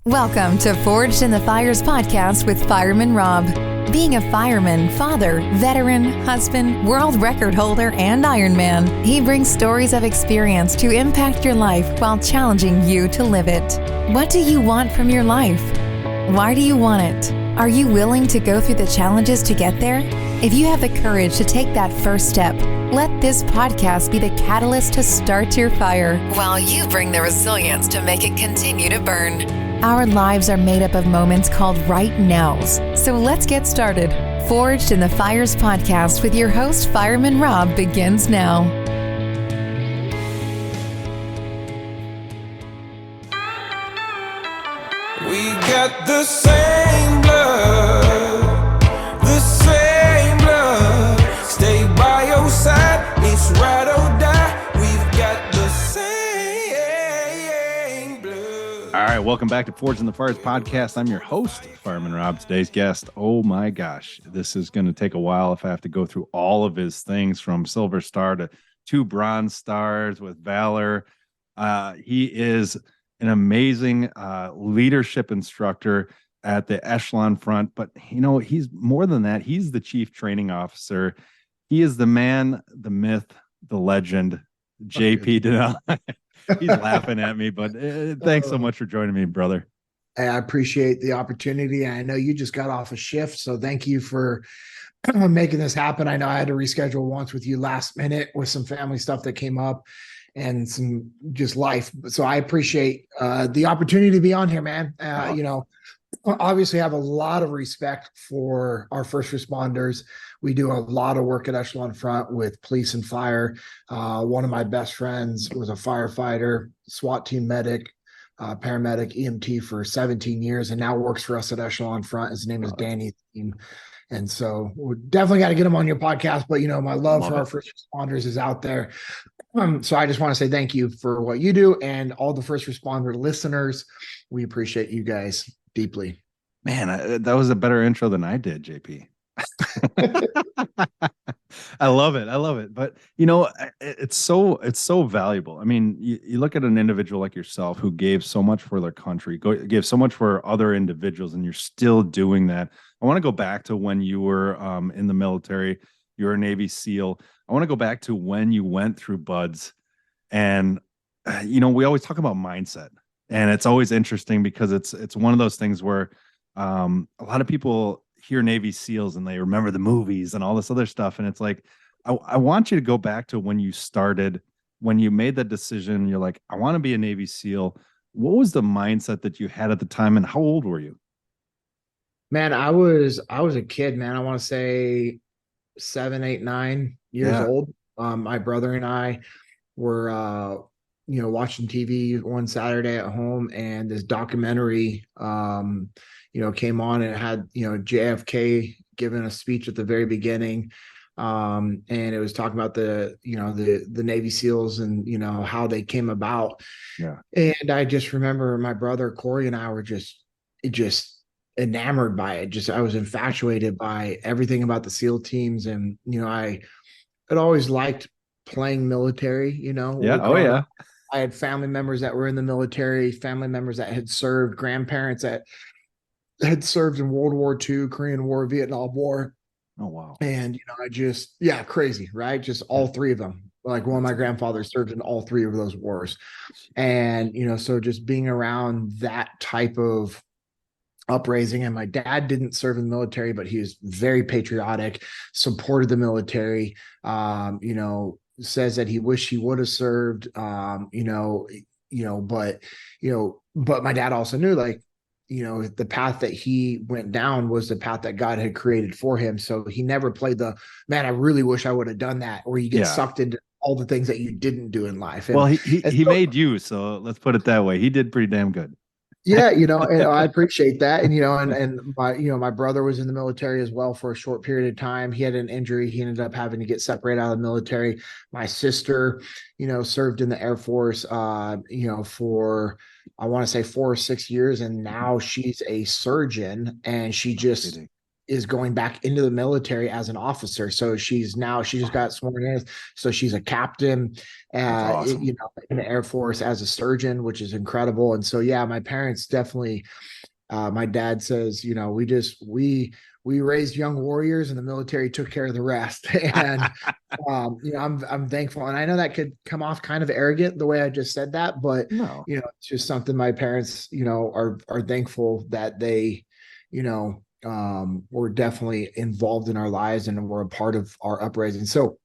Welcome to Forged in the Fires podcast with Fireman Rob. Being a fireman, father, veteran, husband, world record holder, and Ironman, he brings stories of experience to impact your life while challenging you to live it. What do you want from your life? Why do you want it? Are you willing to go through the challenges to get there? If you have the courage to take that first step, let this podcast be the catalyst to start your fire while you bring the resilience to make it continue to burn. Our lives are made up of moments called right nows. So let's get started. Forged in the Fires podcast with your host, Fireman Rob, begins now. We got the same blood, the same blood. Stay by your side, it's ride or die. We've got the same blood. All right, welcome back to Forged in the Fires podcast. I'm your host, Fireman Rob. Today's guest, oh my gosh, this is going to take a while if I have to go through all of his things from Silver Star to 2 Bronze Stars with Valor. He is an amazing leadership instructor at the Echelon Front, but you know, he's more than that. He's the chief training officer. He is the man, the myth, the legend, JP Dinnell. He's laughing at me, but thanks so much for joining me, brother. I appreciate the opportunity. I know you just got off a shift, so thank you for making this happen. I know I had to reschedule once with you last minute with some family stuff that came up and some just life. So I appreciate the opportunity to be on here, man. You know, obviously I have a lot of respect for our first responders. We do a lot of work at Echelon Front with police and fire. One of my best friends was a firefighter, SWAT team medic, paramedic, EMT for 17 years, and now works for us at Echelon Front. His name is Danny. And so we definitely got to get him on your podcast, but you know, my love for our first responders is out there. So I just want to say thank you for what you do and all the first responder listeners. We appreciate you guys deeply. Man, that was a better intro than I did, JP. I love it. I love it. But you know, it's so valuable. I mean, you look at an individual like yourself who gave so much for their country, gave so much for other individuals, and you're still doing that. I want to go back to when you were in the military. You're a Navy SEAL. I want to go back to when you went through BUDS, and you know, we always talk about mindset, and it's always interesting because it's one of those things where a lot of people hear Navy SEALs and they remember the movies and all this other stuff, and it's like I want you to go back to when you started, when you made that decision. You're like, I want to be a Navy SEAL. What was the mindset that you had at the time, and how old were you? Man, I was a kid, man. I want to say 7, 8, 9 years old. My brother and I were, watching TV one Saturday at home, and this documentary, came on, and it had, JFK giving a speech at the very beginning. And it was talking about the Navy SEALs and, how they came about. Yeah. And I just remember my brother Corey and I were just enamored by it. I was infatuated by everything about the SEAL teams. And, I had always liked playing military, Yeah. Oh yeah. I had family members that were in the military, family members that had served, grandparents that had served in World War II, Korean War, Vietnam War. Oh, wow. And, crazy, right? Just all 3 of them. Like one of my grandfathers served in all 3 of those wars. And, so just being around that type of upraising. And my dad didn't serve in the military, but he was very patriotic, supported the military, says that he wished he would have served, but my dad also knew, like, the path that he went down was the path that God had created for him. So he never played the, man, I really wish I would have done that, or you get sucked into all the things that you didn't do in life. And, well, he made you, so let's put it that way. He did pretty damn good. Yeah, and I appreciate that. And my brother was in the military as well for a short period of time. He had an injury. He ended up having to get separated out of the military. My sister, served in the Air Force, for, I want to say 4 or 6 years. And now she's a surgeon, and she just is going back into the military as an officer. So she just got sworn in. So she's a captain, That's awesome. in the Air Force as a surgeon, which is incredible. And so, yeah, my parents definitely, my dad says, we raised young warriors and the military took care of the rest. And, I'm thankful. And I know that could come off kind of arrogant the way I just said that, but, No. it's just something my parents, are thankful that they, were definitely involved in our lives and were a part of our uprising. So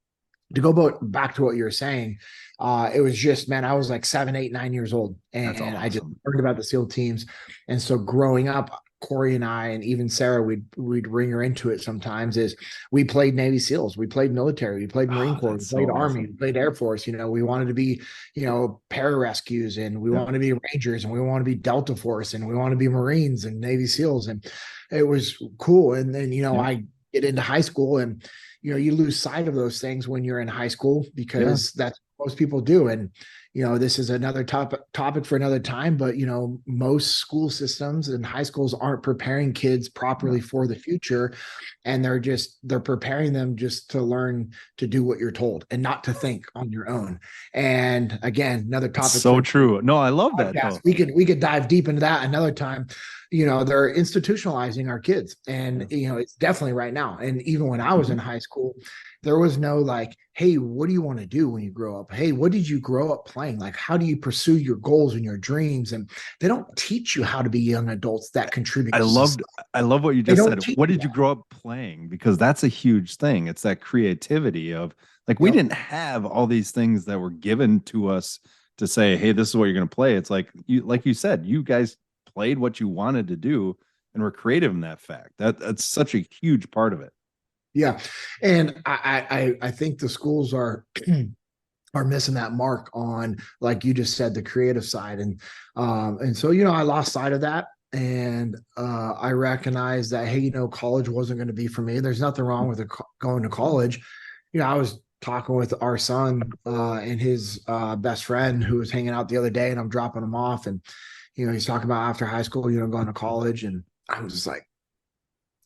to go back to what you were saying, it was just, man, I was like 7, 8, 9 years old, and That's awesome. I just heard about the SEAL teams. And so growing up, Corey and I, and even Sarah, we'd bring her into it sometimes, is we played Navy SEALs, we played military, we played Marine Corps, we played Army, we played Air Force. We wanted to be, pararescues, and we wanted to be Rangers, and we want to be Delta Force, and we want to be Marines and Navy SEALs. And it was cool. And then, I get into high school, and, you lose sight of those things when you're in high school, because that's what most people do. And, this is another topic for another time, but, most school systems and high schools aren't preparing kids properly for the future. And they're preparing them just to learn to do what you're told and not to think on your own. And again, another topic. So true. No, I love that. Though. We could dive deep into that another time. They're institutionalizing our kids, and, it's definitely right now. And even when I was in high school, there was no like, hey, what do you want to do when you grow up? Hey, what did you grow up playing? Like, how do you pursue your goals and your dreams? And they don't teach you how to be young adults that contribute. I love what you just said. What did you grow up playing? Because that's a huge thing. It's that creativity of, like, we didn't have all these things that were given to us to say, hey, this is what you're going to play. It's like you said, you guys played what you wanted to do and were creative in that fact. That's such a huge part of it. Yeah. And I think the schools are missing that mark on, like you just said, the creative side. And so, I lost sight of that. And I recognized that, hey, college wasn't going to be for me. There's nothing wrong with going to college. I was talking with our son and his best friend who was hanging out the other day, and I'm dropping him off, and he's talking about after high school, going to college. And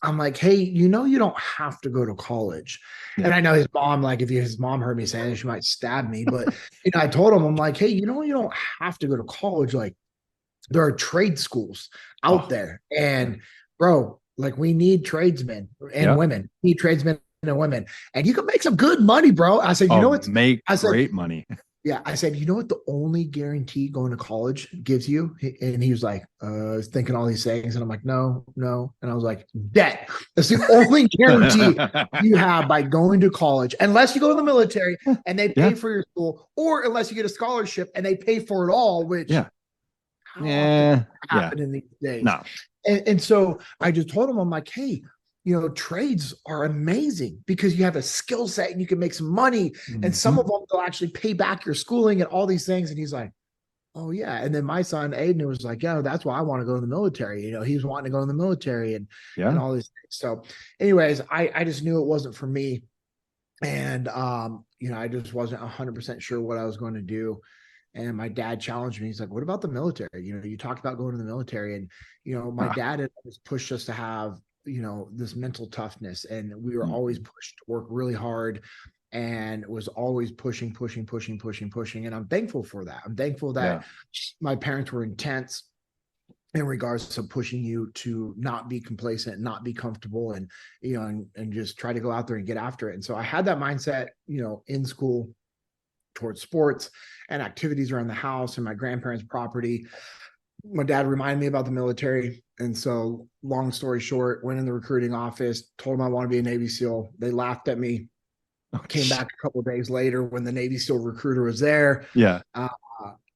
I'm like, hey, you don't have to go to college. Yeah. And I know his mom, like, if his mom heard me saying this, she might stab me. But I told him, I'm like, hey, you don't have to go to college. Like, there are trade schools out there. And bro, like, we need tradesmen and women. We need tradesmen and women. And you can make some good money, bro. I said, great money. Yeah. I said, what the only guarantee going to college gives you? And he was like, thinking all these things. And I'm like, no. And I was like, debt. That's the only guarantee you have by going to college, unless you go to the military and they pay for your school, or unless you get a scholarship and they pay for it all, which happen in these days. No. And so I just told him, I'm like, hey, trades are amazing because you have a skill set and you can make some money. Mm-hmm. And some of them, they'll actually pay back your schooling and all these things. And he's like, oh yeah. And then my son, Aiden, was like, yeah, that's why I want to go in the military. He's wanting to go in the military and all these things. So anyways, I just knew it wasn't for me. And, I just wasn't 100% sure what I was going to do. And my dad challenged me. He's like, what about the military? You talked about going to the military, and, my dad had always pushed us to have, this mental toughness, and we were always pushed to work really hard, and was always pushing. And I'm thankful for that. I'm thankful that my parents were intense in regards to pushing you to not be complacent, not be comfortable, and, and just try to go out there and get after it. And so I had that mindset, in school, towards sports and activities around the house and my grandparents' property. My dad reminded me about the military. And so, long story short, went in the recruiting office, told them I want to be a Navy SEAL. They laughed at me. Came back a couple of days later when the Navy SEAL recruiter was there. Yeah. And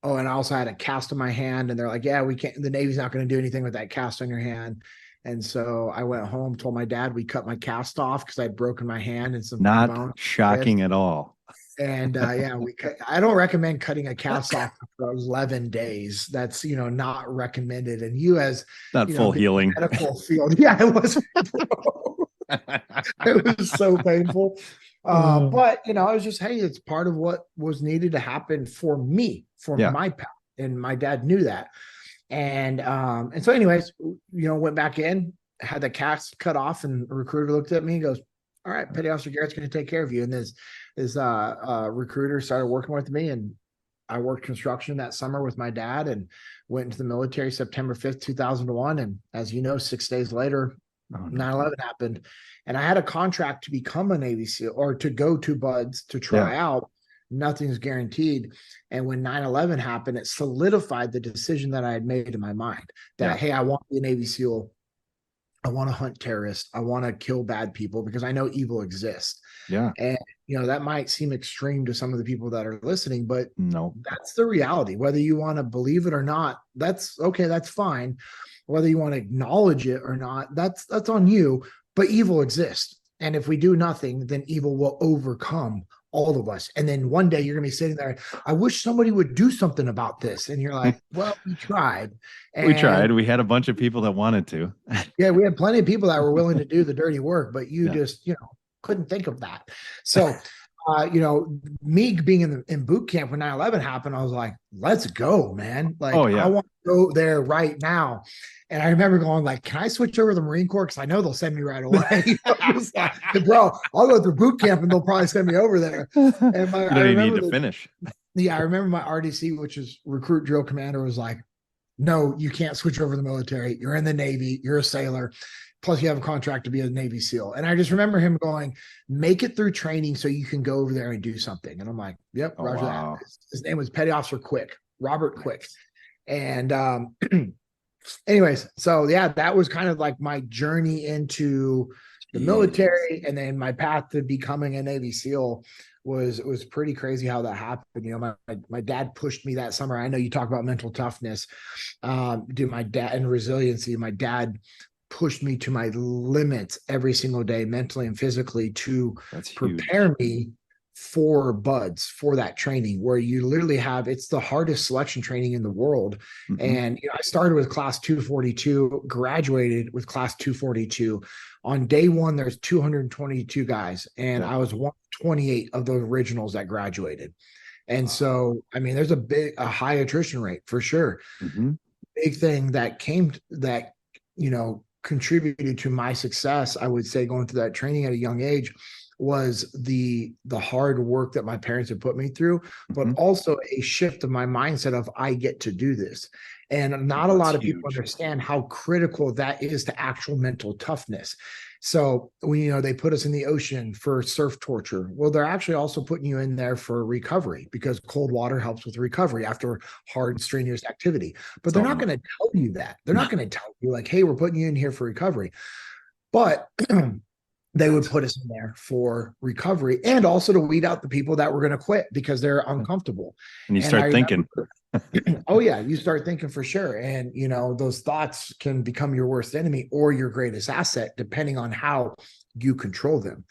I also had a cast on my hand, and they're like, yeah, we can't, the Navy's not going to do anything with that cast on your hand. And so I went home, told my dad we cut my cast off because I'd broken my hand and some not bone. Shocking at all. And I don't recommend cutting a cast off for 11 days. That's, not recommended. And you, as not full healing medical field. Yeah, it was. It was so painful. But, it was just, hey, it's part of what was needed to happen for me, for my path. And my dad knew that. And so anyways, went back in, had the cast cut off, and a recruiter looked at me and goes, "All right, Petty Officer Garrett's going to take care of you." And this recruiter started working with me, and I worked construction that summer with my dad and went into the military September 5th, 2001. And as you know, 6 days later, 9/11 happened. And I had a contract to become a Navy SEAL or to go to BUDS to try out. Nothing's guaranteed. And when 9/11 happened, it solidified the decision that I had made in my mind that, hey, I want to be a Navy SEAL. I want to hunt terrorists. I want to kill bad people because I know evil exists. Yeah. And, that might seem extreme to some of the people that are listening, but no, that's the reality. Whether you want to believe it or not, that's okay. That's fine. Whether you want to acknowledge it or not, that's on you, but evil exists. And if we do nothing, then evil will overcome all of us. And then one day you're going to be sitting there, I wish somebody would do something about this. And you're like, well, we tried. And we tried. We had a bunch of people that wanted to. Yeah, we had plenty of people that were willing to do the dirty work, but you just, couldn't think of that. So, me being in boot camp when 9/11 happened, I was like, let's go, man. Like, I want to go there right now. And I remember going like, can I switch over to the Marine Corps? Because I know they'll send me right away. I was like, bro, I'll go through boot camp and they'll probably send me over there. And I need to finish. Yeah, I remember my RDC, which is recruit drill commander, was like, no, you can't switch over to the military. You're in the Navy. You're a sailor. Plus, you have a contract to be a Navy SEAL. And I just remember him going, make it through training so you can go over there and do something. And I'm like, yep, roger that. His name was Petty Officer Quick, Robert Quick. And anyways, so yeah, that was kind of like my journey into the military. And then my path to becoming a Navy SEAL was pretty crazy how that happened. My dad pushed me that summer. I know you talk about mental toughness, my dad and resiliency. My dad pushed me to my limits every single day, mentally and physically, to prepare me for BUDS, for that training where you literally it's the hardest selection training in the world. Mm-hmm. And I started with class 242, graduated with class 242. On day one, there's 222 guys, and I was 128 of the originals that graduated. And so, there's a high attrition rate for sure. Mm-hmm. Big thing that contributed to my success, I would say, going through that training at a young age, was the hard work that my parents had put me through, but also a shift of my mindset of I get to do this. And not a lot of people understand how critical that is to actual mental toughness. So when, they put us in the ocean for surf torture, well, they're actually also putting you in there for recovery, because cold water helps with recovery after hard, strenuous activity. But they're not going to tell you that. They're not going to tell you like, hey, we're putting you in here for recovery. But they would put us in there for recovery and also to weed out the people that were going to quit because they're uncomfortable. And you start thinking. Oh yeah, you start thinking for sure. And those thoughts can become your worst enemy or your greatest asset, depending on how you control them.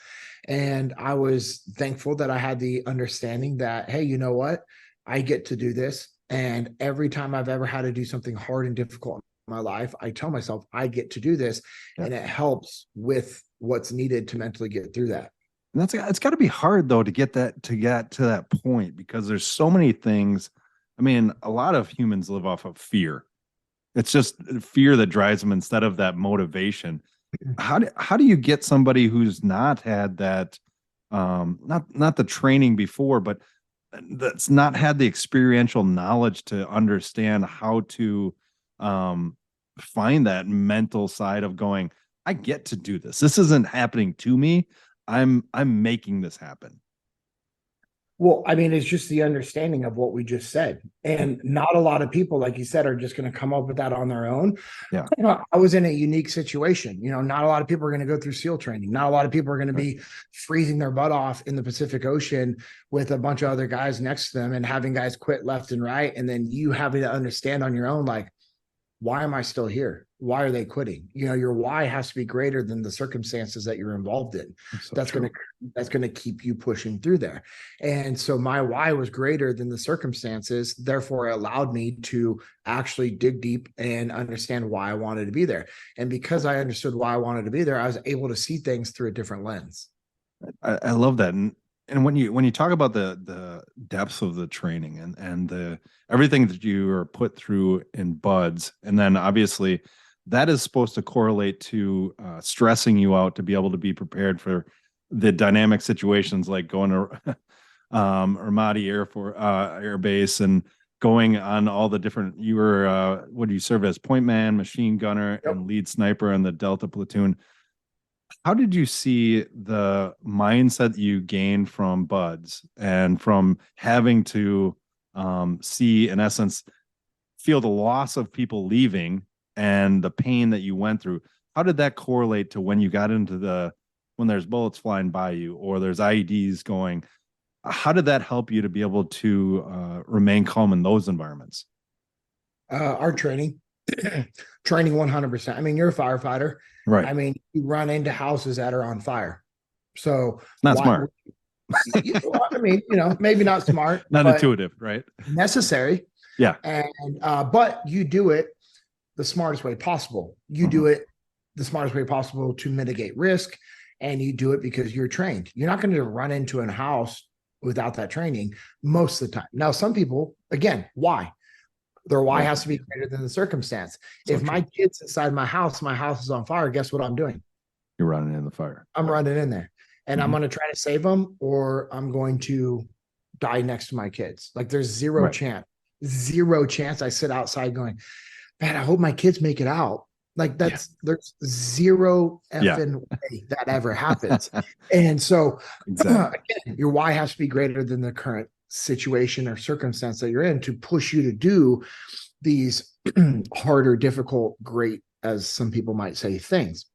And I was thankful that I had the understanding that, hey, you know what? I get to do this. And every time I've ever had to do something hard and difficult in my life, I tell myself I get to do this. Yeah. And it helps with what's needed to mentally get through that. And it's got to be hard though to get to that point, because there's so many things. A lot of humans live off of fear. It's just fear that drives them instead of that motivation. How do you get somebody who's not had that, not the training before, but that's not had the experiential knowledge to understand how to find that mental side of going, I get to do this. This isn't happening to me. I'm making this happen. Well, it's just the understanding of what we just said. And not a lot of people, like you said, are just going to come up with that on their own. Yeah. I was in a unique situation. Not a lot of people are going to go through SEAL training. Not a lot of people are going to be freezing their butt off in the Pacific Ocean with a bunch of other guys next to them and having guys quit left and right. And then you having to understand on your own, like, why am I still here? Why are they quitting? Your why has to be greater than the circumstances that you're involved in. That's going to keep you pushing through there. And so my why was greater than the circumstances. Therefore, it allowed me to actually dig deep and understand why I wanted to be there. And because I understood why I wanted to be there, I was able to see things through a different lens. I love that. And when you talk about the depths of the training and the everything that you are put through in BUDS, and then obviously that is supposed to correlate to stressing you out to be able to be prepared for the dynamic situations like going to Ar Ramadi Air Base and going on all the different. You were what do you serve as? Point man, machine gunner, Yep. and lead sniper in the Delta Platoon. How did you see the mindset you gained from buds and from having to see, in essence, feel the loss of people leaving and the pain that you went through? How did that correlate to when you got into when there's bullets flying by you or there's IEDs going? How did that help you to be able to remain calm in those environments? Our training, training 100%. I mean, you're a firefighter. Right. I mean, you run into houses that are on fire. So Not smart. I mean, maybe not smart, Not but intuitive, right? necessary. Yeah. And but you do it the smartest way possible. You do it the smartest way possible to mitigate risk, and you do it because you're trained. You're not going to run into a house without that training most of the time. Now, some people, again, why? Their why has to be greater than the circumstance. So if true. my kid's inside my house is on fire, guess what I'm doing? You're running in the fire. I'm running in there, and I'm Mhm. going to try to save them, or I'm going to die next to my kids. Like there's zero chance I sit outside going, man, I hope my kids make it out. Like there's zero effing way that ever happens. And so Exactly. again, your why has to be greater than the current situation or circumstance that you're in to push you to do these harder, difficult, great, as some people might say, things.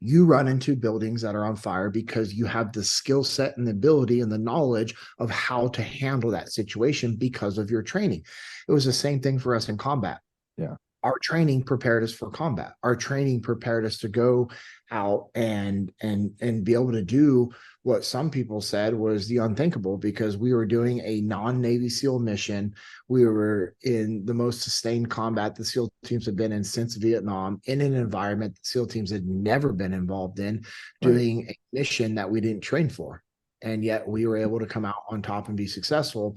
You run into buildings that are on fire because you have the skill set and the ability and the knowledge of how to handle that situation because of your training. It was the same thing for us in combat. Yeah. Our training prepared us for combat. Our training prepared us to go out and be able to do what some people said was the unthinkable, because we were doing a non-Navy SEAL mission. We were in the most sustained combat the SEAL teams had been in since Vietnam, in an environment that SEAL teams had never been involved in, doing a mission that we didn't train for. And yet we were able to come out on top and be successful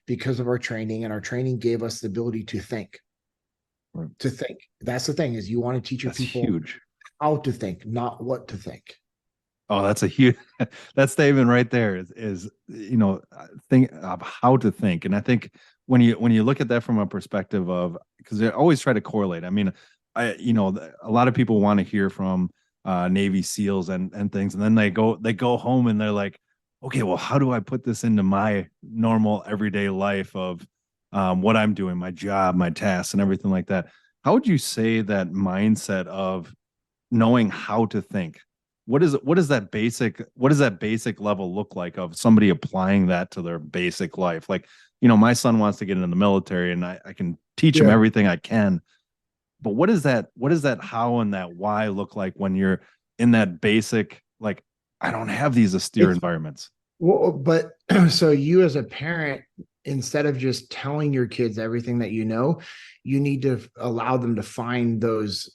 because of our training, and our training gave us the ability to think. To think. That's the thing, is you want to teach your people huge. How to think, not what to think. Oh, that's a huge, that statement right there is think of how to think. And I think when you look at that from a perspective of, because they always try to correlate. I mean, a lot of people want to hear from Navy SEALs and things. And then they go home and they're like, okay, well, how do I put this into my normal everyday life of what I'm doing, my job, my tasks, and everything like that? How would you say that mindset of knowing how to think? What does that basic level look like of somebody applying that to their basic life? Like, my son wants to get into the military, and I can teach him everything I can. But what is that how and that why look like when you're in that basic, like, I don't have these austere environments? Well, but so you as a parent, instead of just telling your kids everything that you need to allow them to find those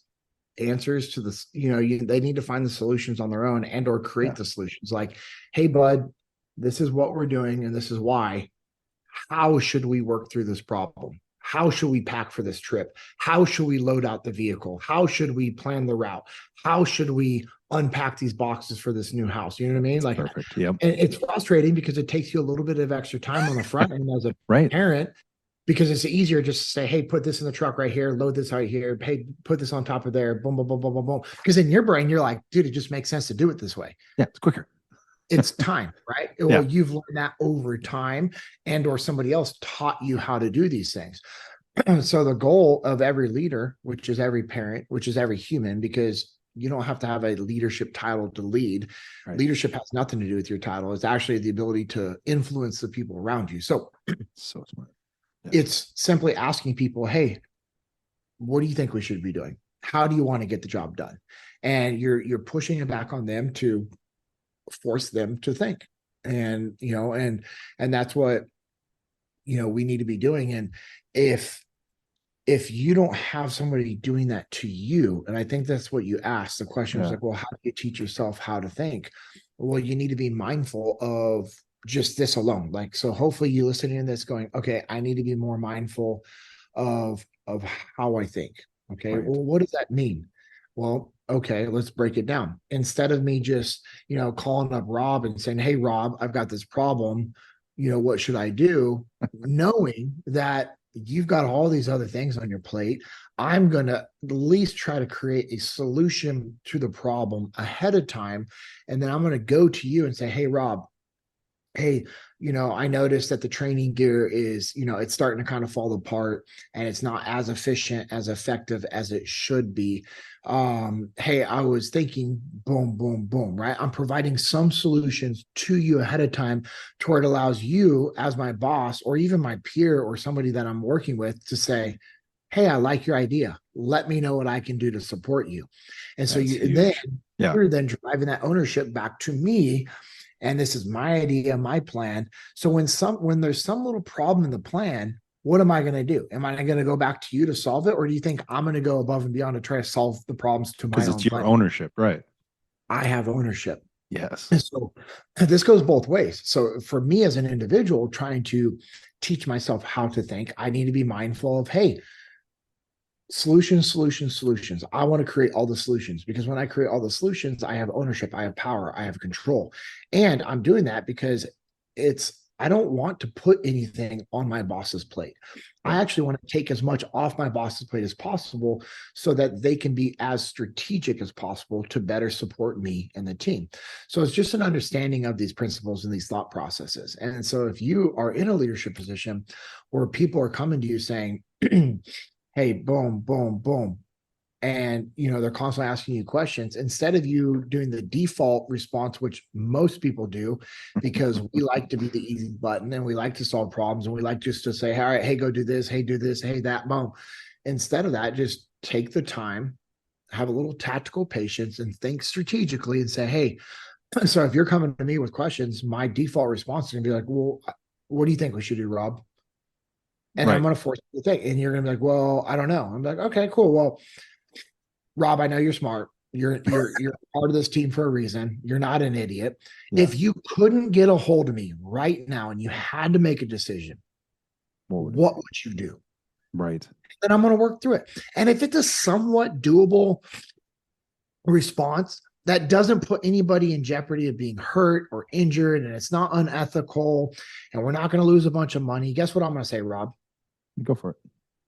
answers to this. They need to find the solutions on their own and or create the solutions. Like, hey, bud, this is what we're doing and this is why. How should we work through this problem? How should we pack for this trip? How should we load out the vehicle? How should we plan the route? How should we unpack these boxes for this new house? You know what I mean? Like, perfect. Yep. And it's frustrating because it takes you a little bit of extra time on the front end as a parent, because it's easier just to say, hey, put this in the truck right here, load this right here, hey, put this on top of there, boom, boom, boom, boom, boom, boom. Because in your brain, you're like, dude, it just makes sense to do it this way. Yeah, it's quicker. It's time, right? Well, you've learned that over time, and or somebody else taught you how to do these things. So the goal of every leader, which is every parent, which is every human, because you don't have to have a leadership title to lead. Right. Leadership has nothing to do with your title. It's actually the ability to influence the people around you. So smart. It's simply asking people, hey, what do you think we should be doing? How do you want to get the job done? And you're pushing it back on them to force them to think. And, and that's what, we need to be doing. And if you don't have somebody doing that to you, and I think that's what you asked, the question was like, well, how do you teach yourself how to think? Well, you need to be mindful of just this alone. Like, so hopefully you listening to this going, okay, I need to be more mindful of how I think. Okay. Right. Well, what does that mean? Well, okay, let's break it down. Instead of me just, calling up Rob and saying, "Hey, Rob, I've got this problem. What should I do?" Knowing that you've got all these other things on your plate, I'm going to at least try to create a solution to the problem ahead of time. And then I'm going to go to you and say, "Hey, Rob, hey, I noticed that the training gear is, it's starting to kind of fall apart and it's not as efficient, as effective as it should be. Hey, I was thinking, boom, boom, boom, right? I'm providing some solutions to you ahead of time to where it allows you as my boss or even my peer or somebody that I'm working with to say, "Hey, I like your idea. Let me know what I can do to support you." And so That's then huge. Yeah. you're then driving that ownership back to me, and this is my idea, my plan. So when there's some little problem in the plan, what am I going to do? Am I going to go back to you to solve it, or do you think I'm going to go above and beyond to try to solve the problems to my Because own it's your plan? ownership, right? I have ownership. Yes. And so this goes both ways. So for me as an individual trying to teach myself how to think, I need to be mindful of, hey, solutions, solutions, solutions. I want to create all the solutions because when I create all the solutions, I have ownership, I have power, I have control. And I'm doing that because I don't want to put anything on my boss's plate. I actually want to take as much off my boss's plate as possible so that they can be as strategic as possible to better support me and the team. So it's just an understanding of these principles and these thought processes. And so if you are in a leadership position where people are coming to you saying, "Hey, boom, boom, boom," and they're constantly asking you questions, instead of you doing the default response, which most people do because we like to be the easy button and we like to solve problems and we like just to say, "All right, hey, go do this, hey, do this, hey, that," boom. Instead of that, just take the time, have a little tactical patience, and think strategically and say, "Hey," so if you're coming to me with questions, my default response is going to be like, "Well, what do you think we should do, Rob?" And Right. I'm going to force you to think. And you're going to be like, "Well, I don't know." I'm like, "Okay, cool. Well, Rob, I know you're smart. You're part of this team for a reason. You're not an idiot. Yeah. If you couldn't get a hold of me right now and you had to make a decision, what would you do?" Right. Then I'm going to work through it. And if it's a somewhat doable response that doesn't put anybody in jeopardy of being hurt or injured, and it's not unethical, and we're not going to lose a bunch of money, guess what I'm going to say, Rob? Go for it.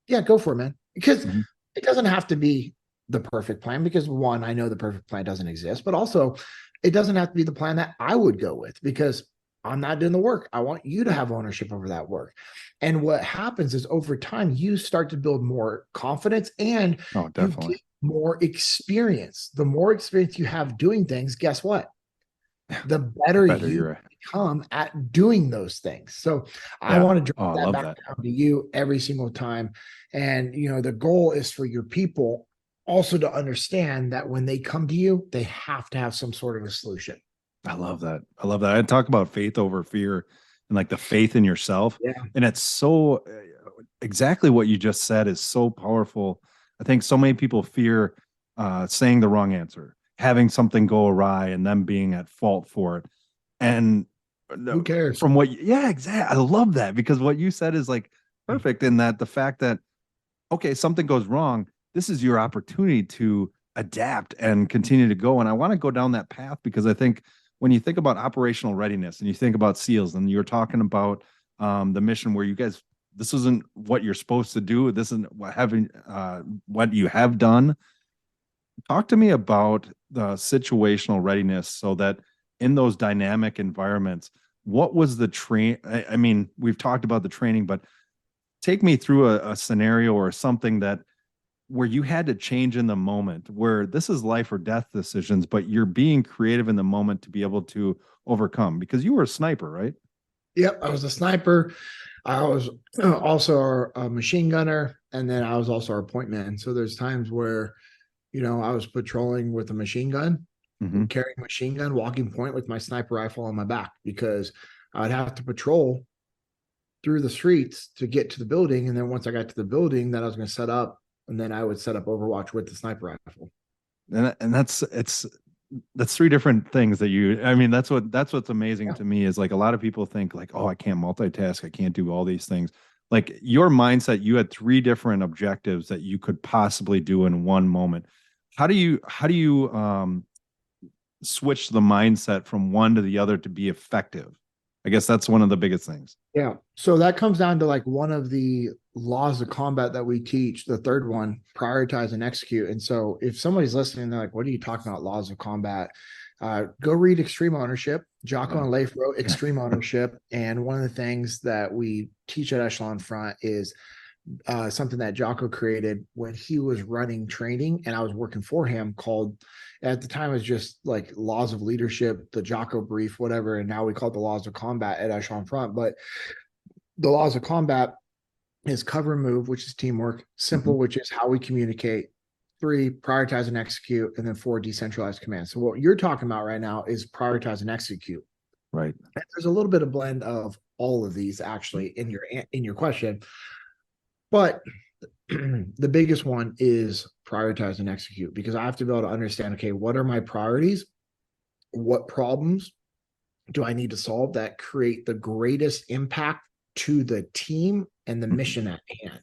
Yeah, go for it, man. Because Mhm. it doesn't have to be the perfect plan because one, I know the perfect plan doesn't exist, but also it doesn't have to be the plan that I would go with because I'm not doing the work. I want you to have ownership over that work. And what happens is over time, you start to build more confidence and Oh, you definitely. get more experience. The more experience you have doing things, guess what? The better Better you you're. become at doing those things. So I Yeah. want to Oh, I drive that love back that. down to you every single time. And the goal is for your people also to understand that when they come to you, they have to have some sort of a solution. I love that. I love that. I talk about faith over fear and like the faith in yourself. Yeah. And it's so exactly what you just said is so powerful. I think so many people fear saying the wrong answer, having something go awry and them being at fault for it. And Who cares? from what, yeah, exactly. I love that because what you said is like perfect in that the fact that, okay, something goes wrong. This is your opportunity to adapt and continue to go. And I want to go down that path because I think when you think about operational readiness and you think about SEALs and you're talking about the mission where you guys, this isn't what you're supposed to do. This isn't what you have done. Talk to me about the situational readiness so that in those dynamic environments, what was the train? I mean, we've talked about the training, but take me through a scenario or something that where you had to change in the moment where this is life or death decisions, but you're being creative in the moment to be able to overcome because you were a sniper, right? Yep. I was a sniper. I was also a machine gunner. And then I was also a point man. So there's times where, I was patrolling with a machine gun, Mm-hmm. carrying a machine gun, walking point with my sniper rifle on my back because I'd have to patrol through the streets to get to the building. And then once I got to the building, then I was going to set up, and then I would set up Overwatch with the sniper rifle. And that's three different things that I mean, that's what's amazing to me is like a lot of people think like, oh, I can't multitask. I can't do all these things. like your mindset, you had 3 different objectives that you could possibly do in one moment. How do you switch the mindset from one to the other to be effective? I guess that's one of the biggest things. Yeah. So that comes down to like one of the laws of combat that we teach, the third one, prioritize and execute. And so if somebody's listening, they're like, what are you talking about, laws of combat? Go read Extreme Ownership. Jocko and Leif wrote Extreme Ownership. And one of the things that we teach at Echelon Front is something that Jocko created when he was running training and I was working for him, called, at the time it was just like Laws of Leadership, the Jocko brief, whatever. And now we call it the Laws of Combat at Echelon Front. But the Laws of Combat is cover and move, which is teamwork, simple, which is how we communicate, 3, prioritize and execute, and then 4, decentralized command. So what you're talking about right now is prioritize and execute. Right. And there's a little bit of blend of all of these actually in your question. But the biggest one is prioritize and execute, because I have to be able to understand, okay, what are my priorities? What problems do I need to solve that create the greatest impact to the team and the mission at hand?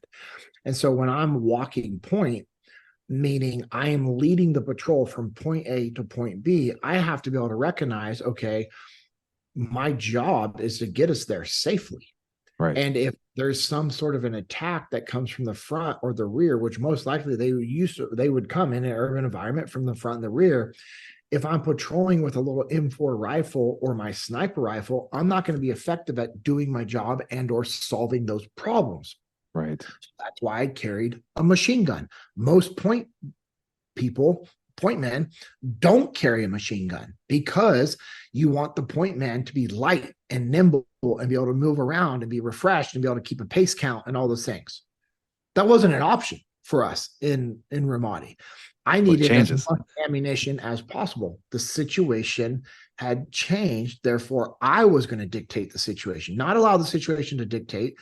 And so when I'm walking point, meaning I am leading the patrol from point A to point B, I have to be able to recognize, okay, my job is to get us there safely. Right. And if there's some sort of an attack that comes from the front or the rear, which most likely they would come in an urban environment from the front and the rear. If I'm patrolling with a little M4 rifle or my sniper rifle, I'm not going to be effective at doing my job and or solving those problems. Right. So that's why I carried a machine gun. Most point men don't carry a machine gun, because you want the point man to be light and nimble and be able to move around and be refreshed and be able to keep a pace count and all those things. That wasn't an option for us in Ramadi. I needed as much ammunition as possible. The situation had changed. Therefore, I was going to dictate the situation, not allow the situation to dictate.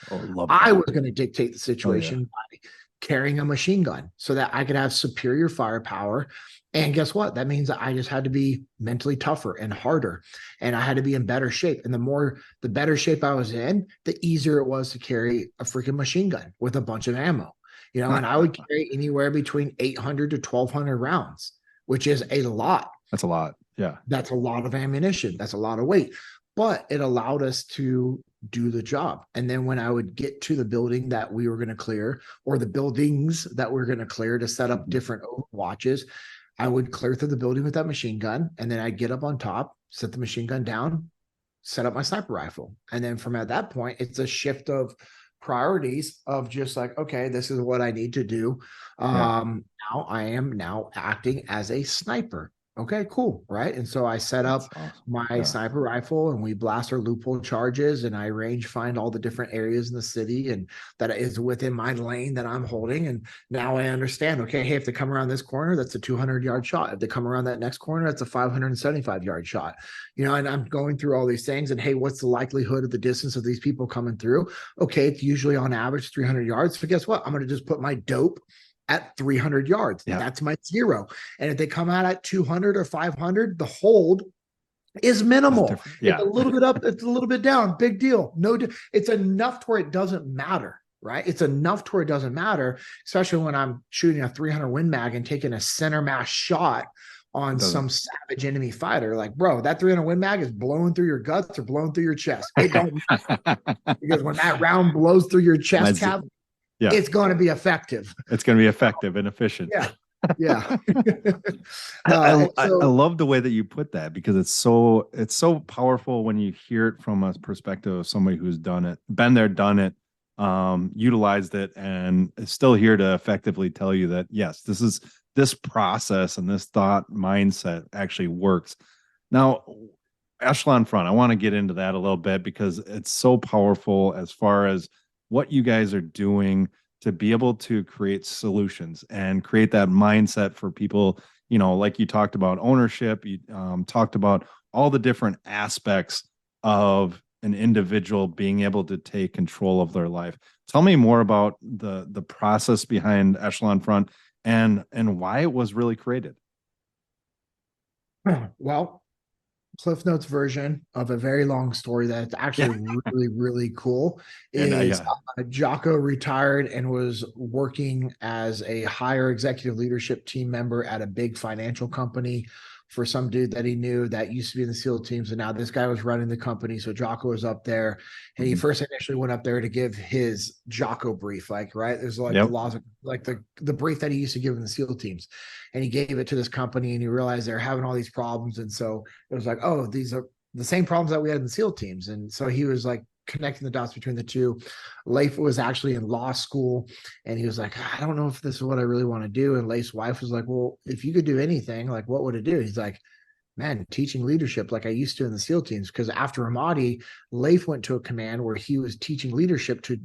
I was going to dictate the situation by carrying a machine gun so that I could have superior firepower. And guess what? That means that I just had to be mentally tougher and harder, and I had to be in better shape. And the better shape I was in, the easier it was to carry a freaking machine gun with a bunch of ammo. You know, and I would carry anywhere between 800 to 1,200 rounds, which is a lot. That's a lot. Yeah. That's a lot of ammunition. That's a lot of weight. But it allowed us to do the job. And then when I would get to the building that we were going to clear, or the buildings that we were going to clear to set up different watches, I would clear through the building with that machine gun. And then I'd get up on top, set the machine gun down, set up my sniper rifle. And then from at that point, it's a shift of priorities of just like, okay, this is what I need to do. Now I am now acting as a sniper. Okay, cool. Right. And so I set up my sniper rifle and we blast our loophole charges, and I range find all the different areas in the city and that is within my lane that I'm holding. And now I understand, okay, hey, if they come around this corner, that's a 200-yard shot. If they come around that next corner, that's a 575-yard shot. You know, and I'm going through all these things, and hey, what's the likelihood of the distance of these people coming through? Okay, it's usually on average 300 yards. So guess what? I'm going to just put my dope at 300 yards. Yeah. That's my 0. And if they come out at 200 or 500, the hold is minimal. Yeah. It's a little bit up, it's a little bit down. Big deal. No, it's enough to where it doesn't matter, right? It's enough to where it doesn't matter, especially when I'm shooting a 300 Win Mag and taking a center mass shot on some savage enemy fighter. Like, bro, that 300 Win Mag is blowing through your guts or blowing through your chest. It don't matter. Because when that round blows through your chest cavity, it's going to be effective. It's going to be effective and efficient. Yeah. Yeah. I love the way that you put that, because it's so powerful when you hear it from a perspective of somebody who's done it, been there, done it, utilized it, and is still here to effectively tell you that, yes, this process and this thought mindset actually works. Now, Echelon Front, I want to get into that a little bit, because it's so powerful as far as what you guys are doing to be able to create solutions and create that mindset for people. You know, like you talked about ownership, you talked about all the different aspects of an individual being able to take control of their life. Tell me more about the process behind Echelon Front and why it was really created. Well, Cliff Notes version of a very long story that's actually really, really cool. Is Jocko retired and was working as a higher executive leadership team member at a big financial company for some dude that he knew that used to be in the SEAL teams. And now this guy was running the company. So Jocko was up there, and he first initially went up there to give his Jocko brief, like, right. There's like the laws of like the brief that he used to give in the SEAL teams. And he gave it to this company, and he realized they're having all these problems. And so it was like, oh, these are the same problems that we had in the SEAL teams. And so he was like connecting the dots between the two. Leif was actually in law school, and he was like, I don't know if this is what I really want to do. And Leif's wife was like, well, if you could do anything, like, what would it do? He's like, man, teaching leadership like I used to in the SEAL teams. Because after Ramadi, Leif went to a command where he was teaching leadership to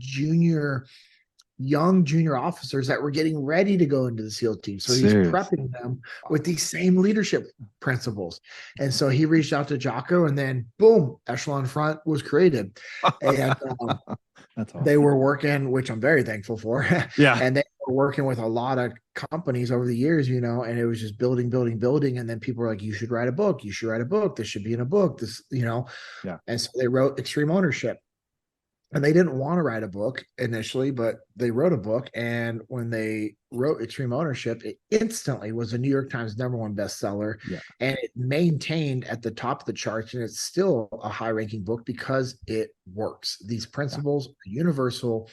young junior officers that were getting ready to go into the SEAL team. So he's prepping them with these same leadership principles. And so he reached out to Jocko, and then boom, Echelon Front was created. And that's awesome. They were working, which I'm very thankful for. Yeah. And they were working with a lot of companies over the years, you know, and it was just building. And then people were like, you should write a book. You should write a book. This should be in a book. This, you know. Yeah. And so they wrote Extreme Ownership. And they didn't want to write a book initially, but they wrote a book. And when they wrote Extreme Ownership, it instantly was a New York Times #1 bestseller. Yeah. And it maintained at the top of the charts. And it's still a high-ranking book because it works. These principles are universal,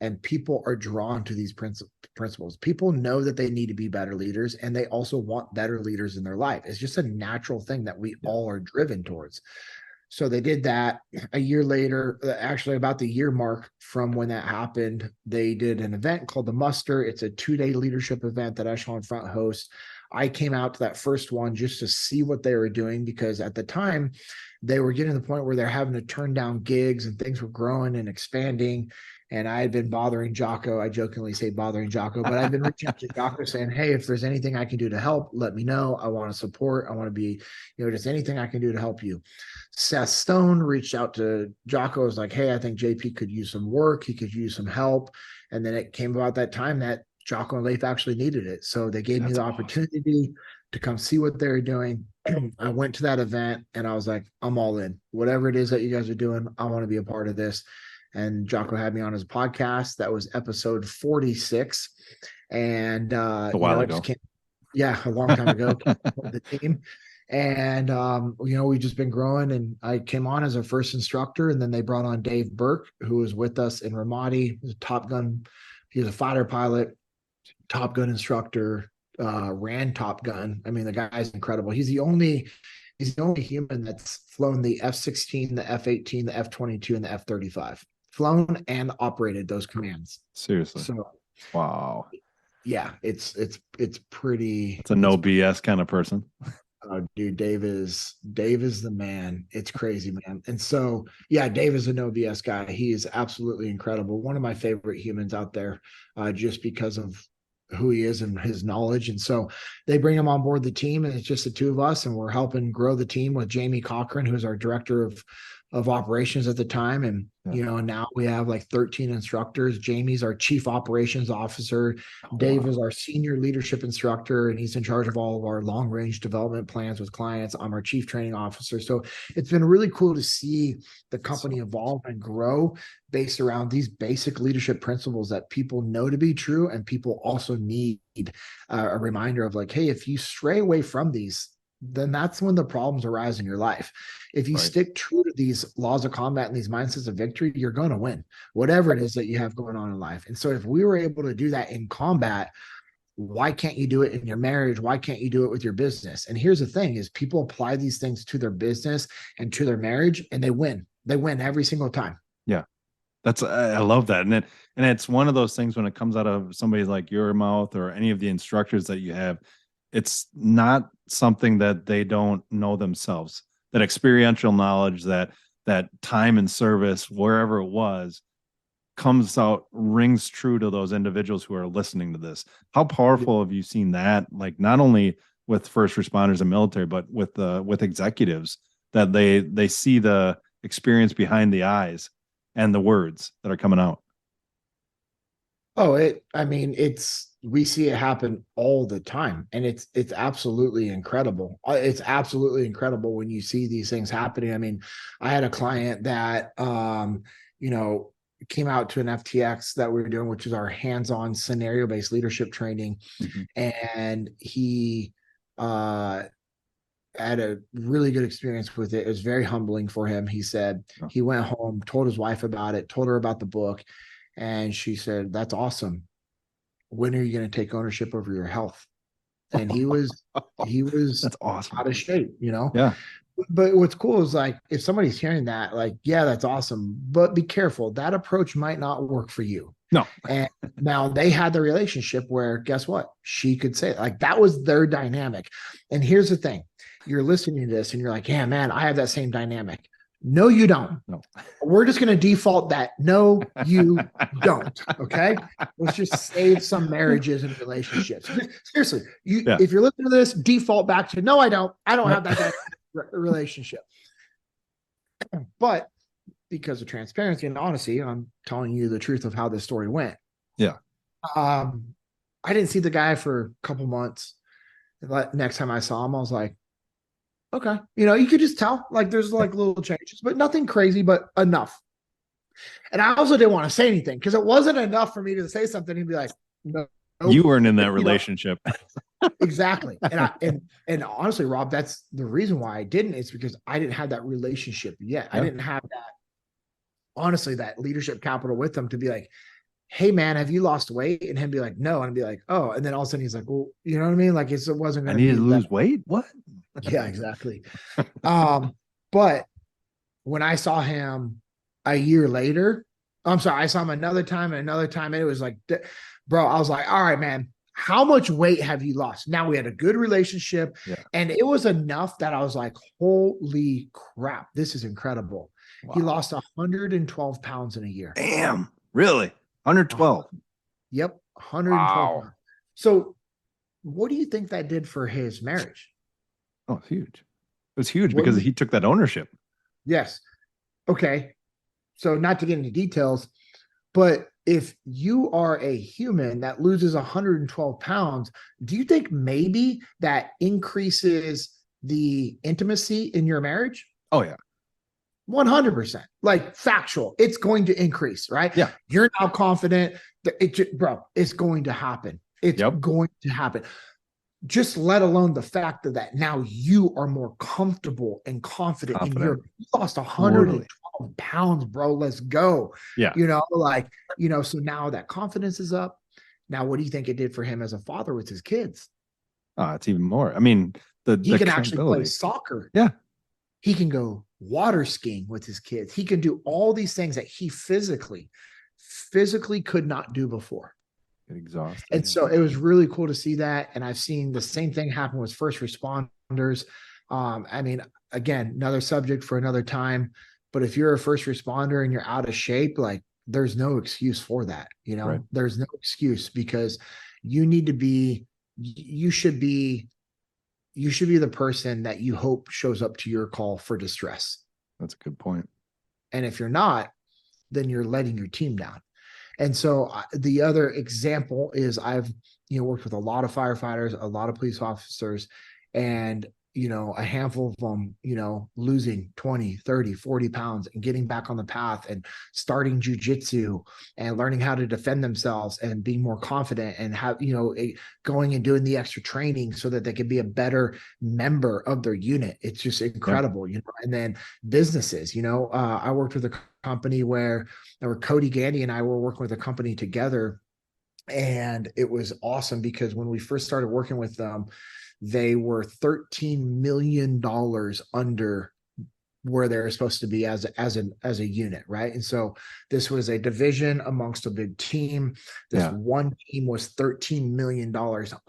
and people are drawn to these principles. People know that they need to be better leaders, and they also want better leaders in their life. It's just a natural thing that we all are driven towards. So they did that. A year later, actually about the year mark from when that happened, they did an event called the Muster. It's a 2-day leadership event that Echelon Front hosts. I came out to that first one just to see what they were doing, because at the time they were getting to the point where they're having to turn down gigs and things were growing and expanding. And I had been bothering Jocko. I jokingly say bothering Jocko, but I've been reaching out to Jocko saying, hey, if there's anything I can do to help, let me know. I want to support. I want to be, you know, just anything I can do to help you. Seth Stone reached out to Jocko, was like, hey, I think JP could use some work. He could use some help. And then it came about that time that Jocko and Leif actually needed it. So they gave me the opportunity to come see what they're doing. I went to that event and I was like, I'm all in. Whatever it is that you guys are doing, I want to be a part of this. And Jocko had me on his podcast. That was episode 46. And a while ago. A long time ago. The team. And you know, we've just been growing, and I came on as our first instructor, and then they brought on Dave Burke, who was with us in Ramadi. He was a Top Gun. He was a fighter pilot, Top Gun instructor, ran Top Gun. I mean, the guy's incredible. He's the only human that's flown the F-16, the F-18, the F-22, and the F-35. Flown and operated those commands. Seriously. So wow. Yeah, it's pretty. It's a no BS kind of person. Oh, dude, Dave is the man. It's crazy, man. And so, yeah, Dave is a no BS guy. He is absolutely incredible. One of my favorite humans out there, just because of who he is and his knowledge. And so they bring him on board the team, and it's just the two of us, and we're helping grow the team with Jamie Cochran, who's our director of operations at the time. And, you know, now we have like 13 instructors. Jamie's our chief operations officer. Dave is our senior leadership instructor, and he's in charge of all of our long range development plans with clients. I'm our chief training officer. So it's been really cool to see the company evolve and grow based around these basic leadership principles that people know to be true. And people also need a reminder of like, hey, if you stray away from these, then that's when the problems arise in your life. If you stick true to these laws of combat and these mindsets of victory, you're going to win, whatever it is that you have going on in life. And so if we were able to do that in combat, why can't you do it in your marriage? Why can't you do it with your business? And here's the thing is people apply these things to their business and to their marriage, and they win. They win every single time. Yeah. I love that. And it's one of those things when it comes out of somebody like your mouth or any of the instructors that you have, it's not something that they don't know themselves. That experiential knowledge, that time and service, wherever it was, comes out, rings true to those individuals who are listening to this. How powerful have you seen that? Like not only with first responders and military, but with executives, that they see the experience behind the eyes and the words that are coming out. Oh, it's we see it happen all the time, and it's absolutely incredible. It's absolutely incredible when you see these things happening. I mean, I had a client that you know, came out to an FTX that we were doing, which is our hands-on scenario-based leadership training, and he had a really good experience with it. It was very humbling for him. He said he went home, told his wife about it, told her about the book, and she said, "That's awesome. When are you going to take ownership over your health?" And he was That's awesome. out of shape, you know? Yeah. But what's cool is like, if somebody's hearing that, like, yeah, that's awesome, but be careful. That approach might not work for you. No. And now they had the relationship where, guess what? She could say, like, that was their dynamic. And here's the thing. You're listening to this and you're like, yeah, man, I have that same dynamic. No, you don't. No. We're just going to default that. No, you don't. Okay. Let's just save some marriages and relationships. Seriously, if you're listening to this, default back to, no, I don't. I don't have that relationship. But because of transparency and honesty, I'm telling you the truth of how this story went. Yeah. I didn't see the guy for a couple months. Next time I saw him, I was like, okay. You know, you could just tell, like, there's like little changes, but nothing crazy, but enough. And I also didn't want to say anything because it wasn't enough for me to say something and be like, no. You weren't in that relationship. Exactly. And honestly, Rob, that's the reason why I didn't. It's because I didn't have that relationship yet. I didn't have that, honestly, that leadership capital with them to be like, hey man, have you lost weight? And him be like, no. And I'd be like, oh. And then all of a sudden he's like, well, you know what I mean? Like, it wasn't going to I need to lose weight. What? Yeah, exactly. But when I saw him a year later, I'm sorry, I saw him another time, and it was like, bro, I was like, all right, man, how much weight have you lost? Now we had a good relationship, and it was enough that I was like, holy crap, this is incredible. Wow. He lost 112 pounds in a year. Damn, really? 112. Yep, 112 pounds. So what do you think that did for his marriage? Oh, it's huge. It was huge because he took that ownership. Yes. Okay. So not to get into details, but if you are a human that loses 112 pounds, do you think maybe that increases the intimacy in your marriage? Oh, yeah. 100%. Like, factual. It's going to increase, right? Yeah. You're now confident that it's going to happen. It's going to happen. Just let alone the fact that now you are more comfortable and confident. You lost 112 pounds, bro. Let's go. Yeah. You know, like, you know, so now that confidence is up. Now, what do you think it did for him as a father with his kids? It's even more. I mean, he can actually play soccer. Yeah. He can go water skiing with his kids. He can do all these things that he physically could not do before. Exhausted. And so it was really cool to see that. And I've seen the same thing happen with first responders. I mean, again, another subject for another time, but if you're a first responder and you're out of shape, like, there's no excuse for that. You know, there's no excuse, because you should be the person that you hope shows up to your call for distress. That's a good point. And if you're not, then you're letting your team down. And so the other example is I've, worked with a lot of firefighters, a lot of police officers, and, a handful of them, losing 20, 30, 40 pounds and getting back on the path and starting jujitsu and learning how to defend themselves and being more confident and going and doing the extra training so that they can be a better member of their unit. It's just incredible, and then businesses, I worked with a company where Cody Gandy and I were working with a company together, and it was awesome because when we first started working with them, they were $13 million under where they're supposed to be as a unit, right? And so this was a division amongst a big team. This one team was $13 million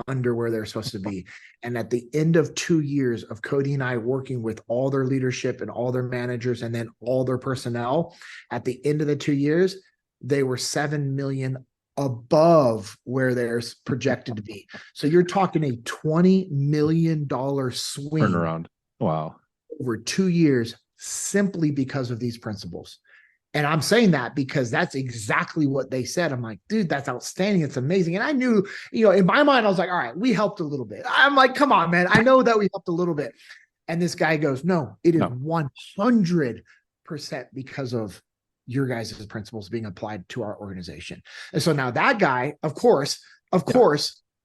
under where they're supposed to be. And at the end of 2 years of Cody and I working with all their leadership and all their managers and then all their personnel, at the end of the 2 years, they were $7 million above where they're projected to be. So you're talking a $20 million swing turnaround. Wow. Over 2 years, simply because of these principles. And I'm saying that because that's exactly what they said. I'm like, dude, that's outstanding. It's amazing. And I knew, in my mind, I was like, all right, we helped a little bit. I'm like, come on, man. I know that we helped a little bit. And this guy goes, no, it is 100% because of your guys' principles being applied to our organization. And so now that guy, of course,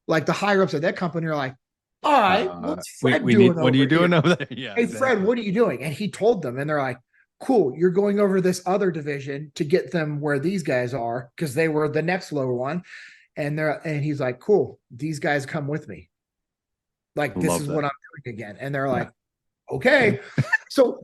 like the higher ups at that company are like, all right, what's Fred doing? What are you doing here? over there? Yeah. Hey, exactly. Fred, what are you doing? And he told them, and they're like, cool, you're going over this other division to get them where these guys are, because they were the next lower one. And he's like, cool, these guys come with me. Like, this is what I'm doing again. And they're like, okay. So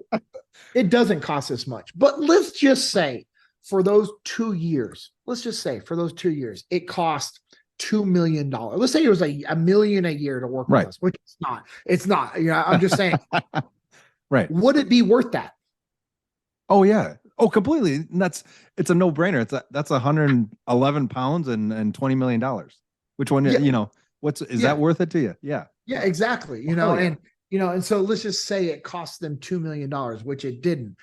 it doesn't cost us much. But let's just say for those 2 years, it cost $2 million. Let's say it was $1 million a year to work with us, which it's not. It's not. I'm just saying. Right. Would it be worth that? Oh yeah. Oh, completely. And it's a no-brainer. That's 111 pounds and $20 million. Which one, is that worth it to you? Yeah. Yeah, exactly. And so let's just say it cost them $2 million, which it didn't.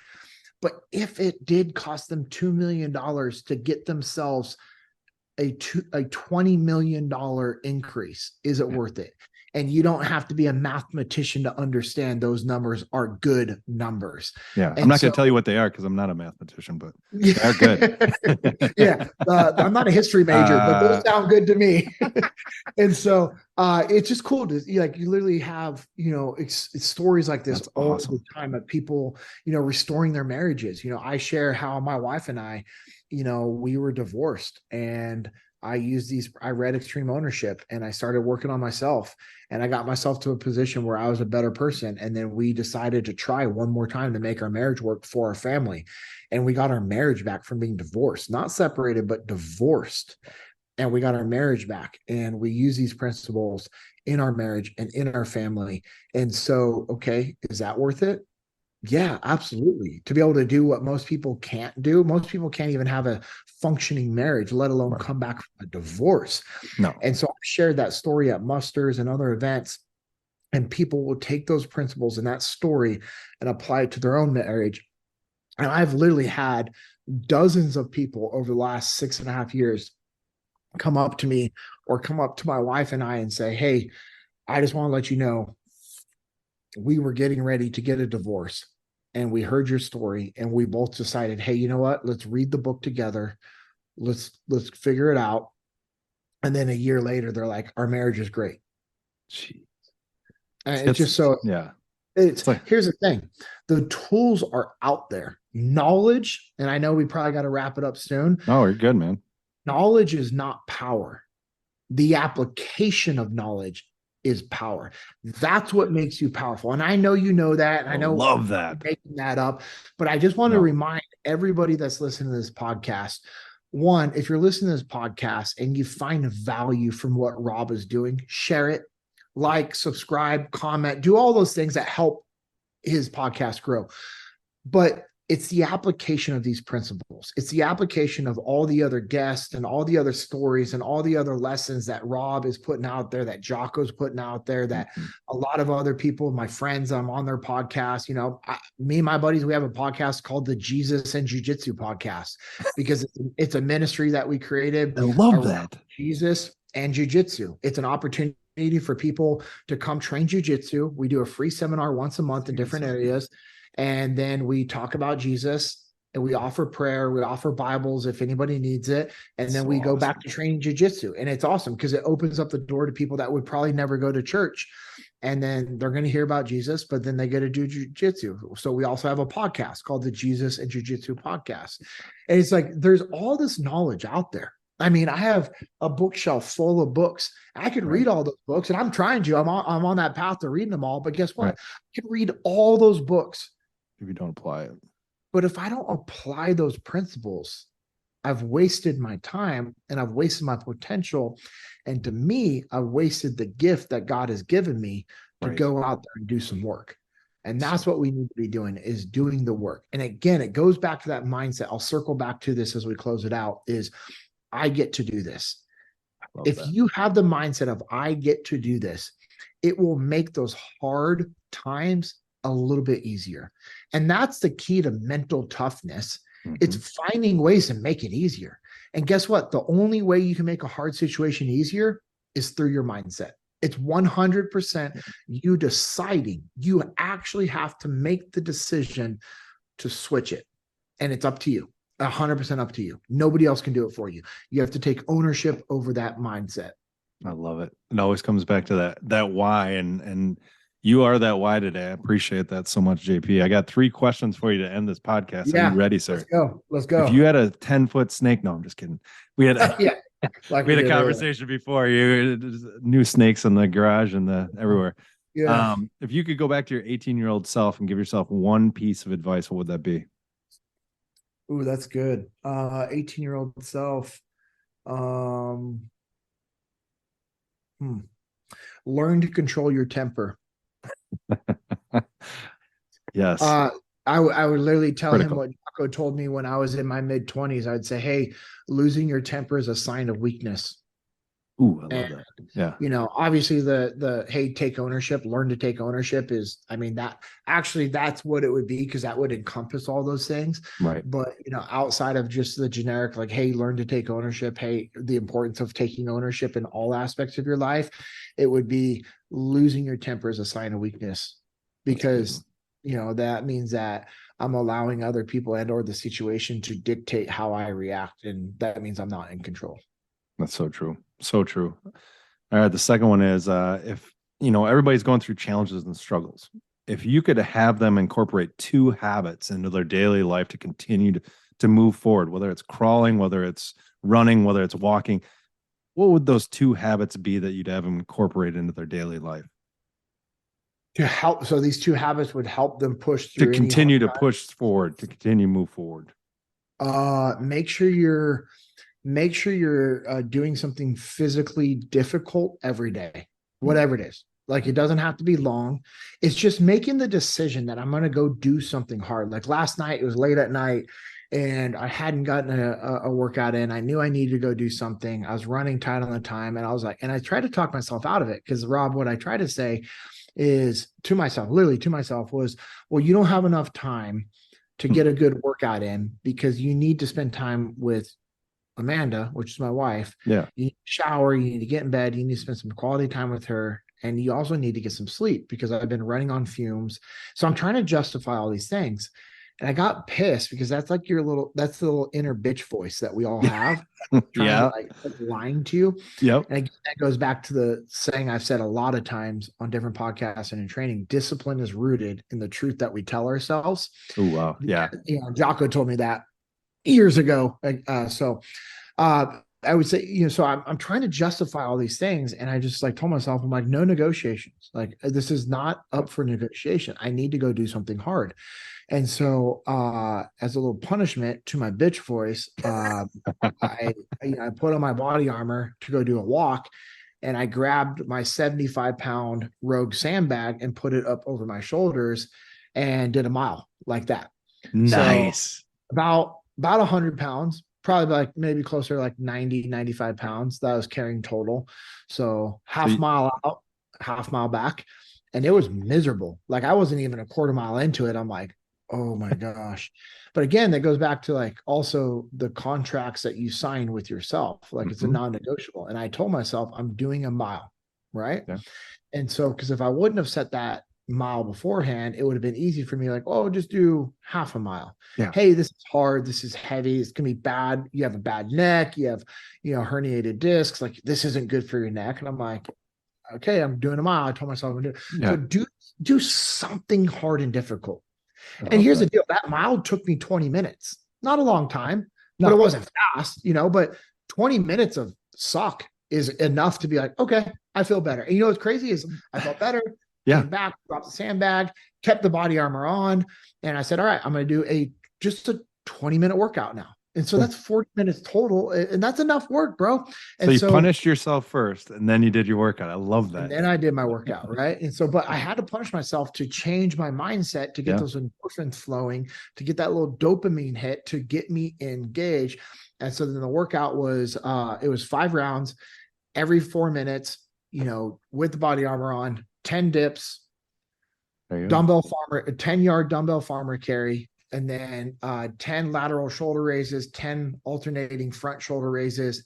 But if it did cost them $2 million to get themselves a $20 million increase, is it worth it? And you don't have to be a mathematician to understand those numbers are good numbers. Yeah. I'm not going to tell you what they are because I'm not a mathematician, but they're good. I'm not a history major, but those sound good to me. And so it's just cool to you literally have, it's stories like this all the time of people, restoring their marriages. I share how my wife and I, we were divorced, and I read Extreme Ownership, and I started working on myself, and I got myself to a position where I was a better person. And then we decided to try one more time to make our marriage work for our family. And we got our marriage back from being divorced, not separated, but divorced. And we got our marriage back, and we use these principles in our marriage and in our family. And so, okay, is that worth it? Yeah, absolutely. To be able to do what most people can't do. Most people can't even have a functioning marriage, let alone come back from a divorce. No. And so I've shared that story at musters and other events, and people will take those principles and that story and apply it to their own marriage. And I've literally had dozens of people over the last 6.5 years come up to me or come up to my wife and I and say, hey, I just want to let you know, we were getting ready to get a divorce, and we heard your story, and we both decided, hey, you know what? Let's read the book together. Let's figure it out. And then a year later, they're like, our marriage is great. Jeez. And it's just so, yeah. Here's the thing. The tools are out there. Knowledge, and I know we probably got to wrap it up soon. No, you're good, man. Knowledge is not power. The application of knowledge is power. That's what makes you powerful. And I know you know that. And I know love that. I'm making that up, but I just want to remind everybody that's listening to this podcast. One, if you're listening to this podcast and you find value from what Rob is doing, share it, like, subscribe, comment, do all those things that help his podcast grow. But it's the application of these principles. It's the application of all the other guests and all the other stories and all the other lessons that Rob is putting out there, that Jocko's putting out there, that a lot of other people, my friends, I'm on their podcast. Me and my buddies, we have a podcast called the Jesus and Jiu-Jitsu podcast, because it's a ministry that we created. I love that. Jesus and Jiu-Jitsu. It's an opportunity for people to come train Jiu-Jitsu. We do a free seminar once a month in different areas. And then we talk about Jesus, and we offer prayer. We offer Bibles if anybody needs it. And then we go back to training jiu-jitsu. And it's awesome because it opens up the door to people that would probably never go to church. And then they're going to hear about Jesus, but then they get to do jiu-jitsu. So we also have a podcast called the Jesus and Jiu-Jitsu podcast. And it's like, there's all this knowledge out there. I mean, I have a bookshelf full of books. I could read all those books, and I'm trying to. I'm on that path to reading them all. But guess what? I can read all those books if you don't apply it. But if I don't apply those principles, I've wasted my time, and I've wasted my potential. And to me, I've wasted the gift that God has given me to go out there and do some work. And that's what we need to be doing, is doing the work. And again, it goes back to that mindset. I'll circle back to this as we close it out, is I get to do this. If you have the mindset of I get to do this, it will make those hard times a little bit easier. And that's the key to mental toughness, It's finding ways to make it easier. And guess what? The only way you can make a hard situation easier is through your mindset. It's 100% you deciding. You actually have to make the decision to switch it. And it's up to you, 100% up to you. Nobody else can do it for you. You have to take ownership over that mindset. I love it. It always comes back to that why, and you are that why today. I appreciate that so much, JP. I got 3 questions for you to end this podcast. Are you ready, sir? Let's go. If you had a 10-foot snake, no, I'm just kidding. We had we had a conversation before. New snakes in the garage and everywhere. Yeah. If you could go back to your 18-year-old self and give yourself one piece of advice, what would that be? Ooh, that's good. 18-year-old self. Learn to control your temper. Yes. I would literally tell him what Jocko told me when I was in my mid-20s. I'd say, hey, losing your temper is a sign of weakness. Ooh, I love that. Yeah. You know, obviously the hey, take ownership, learn to take ownership is, I mean, that's what it would be, because that would encompass all those things. Right. But, you know, outside of just the generic, like, hey, learn to take ownership, hey, the importance of taking ownership in all aspects of your life, it would be losing your temper is a sign of weakness, because, you know, that means that I'm allowing other people and or the situation to dictate how I react. And that means I'm not in control. That's so true. So true. All right. The second one is if, you know, everybody's going through challenges and struggles. If you could have them incorporate 2 habits into their daily life to continue to move forward, whether it's crawling, whether it's running, whether it's walking, what would those 2 habits be that you'd have them incorporate into their daily life? To help. So these 2 habits would help them push through. To continue to push forward, to continue to move forward. Make sure you're doing something physically difficult every day, whatever it is. Like, it doesn't have to be long. It's just making the decision that I'm going to go do something hard. Like last night, it was late at night and I hadn't gotten a workout in. I knew I needed to go do something. I was running tight on the time, and I was like, and I tried to talk myself out of it, because Rob, what I try to say is to myself, literally to myself, was, well, you don't have enough time to get a good workout in, because you need to spend time with Amanda, which is my wife. Yeah. You need to shower, you need to get in bed, you need to spend some quality time with her, and you also need to get some sleep, because I've been running on fumes. So I'm trying to justify all these things. And I got pissed, because that's like that's the little inner bitch voice that we all have. Yeah. Like lying to you. Yep. And again, that goes back to the saying I've said a lot of times on different podcasts and in training: discipline is rooted in the truth that we tell ourselves. Oh, wow. Yeah. You know, Jocko told me that years ago. I would say, you know, so I'm trying to justify all these things. And I just like told myself, I'm like, no negotiations. Like, this is not up for negotiation. I need to go do something hard. And so as a little punishment to my bitch voice, I put on my body armor to go do a walk. And I grabbed my 75-pound Rogue sandbag and put it up over my shoulders and did a mile like that. Nice. So about 100 pounds, probably like maybe closer to like 90, 95 pounds that I was carrying total. So half mile out, half mile back. And it was miserable. Like, I wasn't even a quarter mile into it. I'm like, oh my gosh. But again, that goes back to like also the contracts that you sign with yourself. Like, it's a non-negotiable. And I told myself I'm doing a mile. Right. Yeah. And so, because if I wouldn't have set that mile beforehand, it would have been easy for me, like, oh, just do half a mile. Yeah. Hey, this is hard, this is heavy, it's gonna be bad, you have a bad neck, you have, you know, herniated discs, like, this isn't good for your neck. And I'm like, okay, I'm doing a mile. I told myself I'm doing. Yeah. So do something hard and difficult. And here's the deal: that mile took me 20 minutes, not a long time, but it wasn't fast, you know, but 20 minutes of suck is enough to be like, okay, I feel better. And you know what's crazy is I felt better. Yeah. Came back, dropped the sandbag, kept the body armor on. And I said, all right, I'm going to do just a 20-minute workout now. And so that's 40 minutes total. And that's enough work, bro. And so you punished yourself first and then you did your workout. I love that. And then I did my workout. Right. And so, but I had to punish myself to change my mindset, to get those endorphins flowing, to get that little dopamine hit, to get me engaged. And so then the workout was, it was 5 rounds every 4 minutes, you know, with the body armor on, 10 dips, dumbbell farmer, a 10-yard dumbbell farmer carry, and then 10 lateral shoulder raises, 10 alternating front shoulder raises,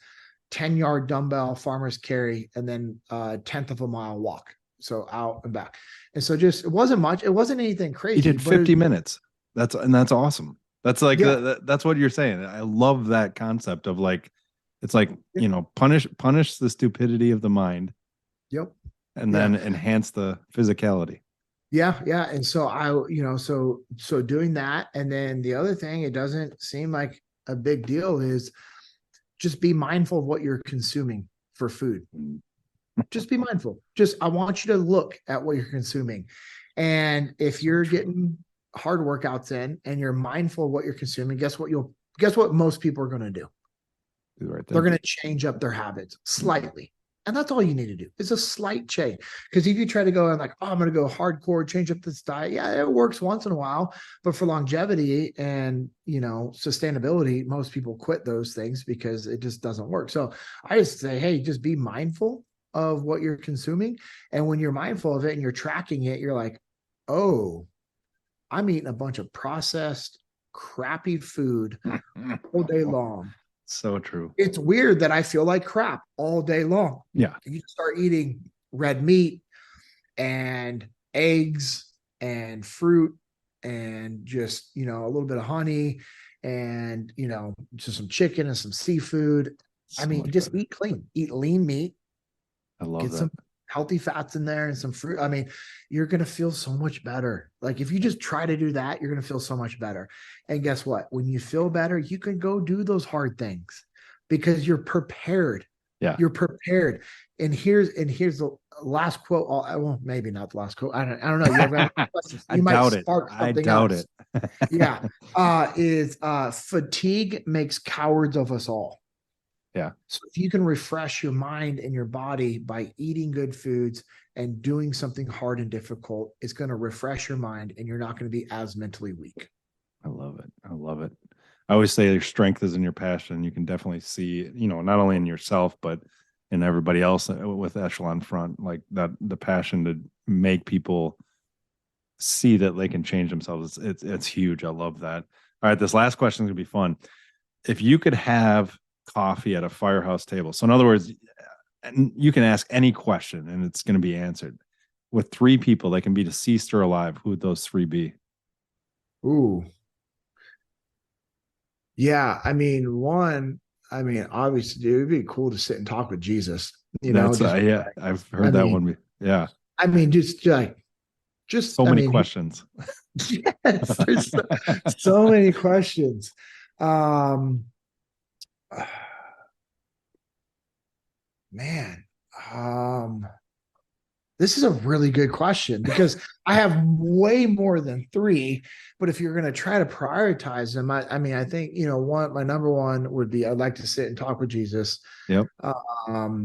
10-yard dumbbell farmer's carry, and then 1/10 of a mile walk. So out and back. And so just, it wasn't much. It wasn't anything crazy. You did 50 minutes. That's awesome. That's like, that's what you're saying. I love that concept of like, it's like, you know, punish the stupidity of the mind. Yep. And then enhance the physicality. Yeah. Yeah. And so so doing that. And then the other thing, it doesn't seem like a big deal, is just be mindful of what you're consuming for food. Just be mindful. I want you to look at what you're consuming. And if you're getting hard workouts in and you're mindful of what you're consuming, guess what most people are going to do? Right, they're going to change up their habits slightly. And that's all you need to do. It's a slight change. Because if you try to go and like, oh, I'm going to go hardcore, change up this diet. Yeah, it works once in a while, but for longevity and, sustainability, most people quit those things because it just doesn't work. So I just say, hey, just be mindful of what you're consuming. And when you're mindful of it and you're tracking it, you're like, oh, I'm eating a bunch of processed, crappy food all day long. So true. It's weird that I feel like crap all day long. Yeah. You start eating red meat and eggs and fruit and just, a little bit of honey and, just some chicken and some seafood. So I mean, just better. eat clean, eat lean meat. I love that. Some healthy fats in there and some fruit. I mean, you're going to feel so much better. Like if you just try to do that, you're going to feel so much better. And guess what? When you feel better, you can go do those hard things because you're prepared. Yeah. You're prepared. And here's the last quote. Well, maybe not the last quote. I don't know. You have questions. I doubt it. I doubt it. Yeah. Fatigue makes cowards of us all. Yeah. So if you can refresh your mind and your body by eating good foods and doing something hard and difficult, it's going to refresh your mind and you're not going to be as mentally weak. I love it. I love it. I always say your strength is in your passion. You can definitely see, not only in yourself, but in everybody else with Echelon Front, like that, the passion to make people see that they can change themselves. It's huge. I love that. All right. This last question is going to be fun. If you could have coffee at a firehouse table. So in other words, you can ask any question and it's going to be answered with 3 people. They can be deceased or alive. Who would those 3 be? Ooh. Yeah. Obviously it'd be cool to sit and talk with Jesus, yeah, I've heard that one. Yeah. Just so many questions. Yes, there's so many questions. Man, this is a really good question because I have way more than 3, but if you're going to try to prioritize them, I think, my number one would be, I'd like to sit and talk with Jesus. Yep. I